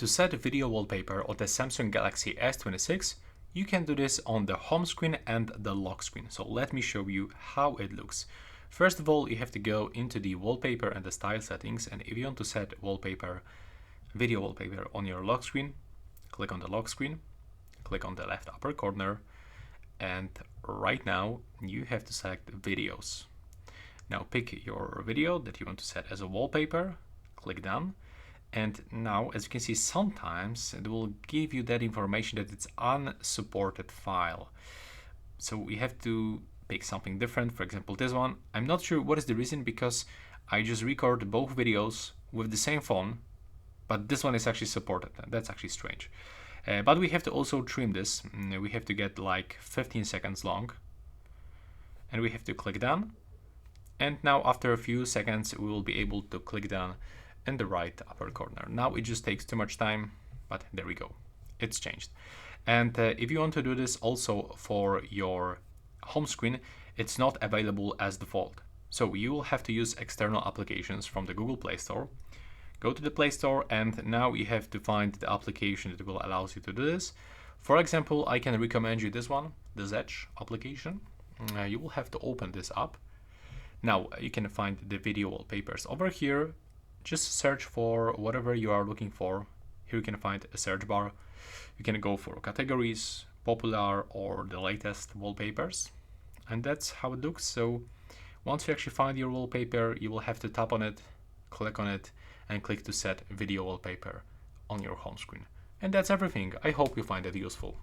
To set a video wallpaper on the Samsung Galaxy S26, you can do this on the home screen and the lock screen. So let me show you how it looks. First of all, you have to go into the wallpaper and the style settings, and if you want to set wallpaper, video wallpaper on your lock screen, click on the lock screen, click on the left upper corner, and right now you have to select videos. Now pick your video that you want to set as a wallpaper, click done. And now, as you can see, sometimes it will give you that information that it's unsupported file. So we have to pick something different. For example, this one. I'm not sure what is the reason, because I just record both videos with the same phone, but this one is actually supported. That's actually strange. But we have to also trim this. We have to get like 15 seconds long. And we have to click done. And now after a few seconds, we will be able to click done in the right upper corner. Now it just takes too much time, but there we go, it's changed. And if you want to do this also for your home screen, it's not available as default. So you will have to use external applications from the Google Play Store. Go to the Play Store, and now you have to find the application that will allow you to do this. For example, I can recommend you this one, the Zedge application. You will have to open this up. Now you can find the video wallpapers over here. Just search for whatever you are looking for. Here you can find a search bar. You can go for categories, popular, or the latest wallpapers. And that's how it looks. So once you actually find your wallpaper, you will have to tap on it, click on it, and click to set video wallpaper on your home screen. And that's everything. I hope you find it useful.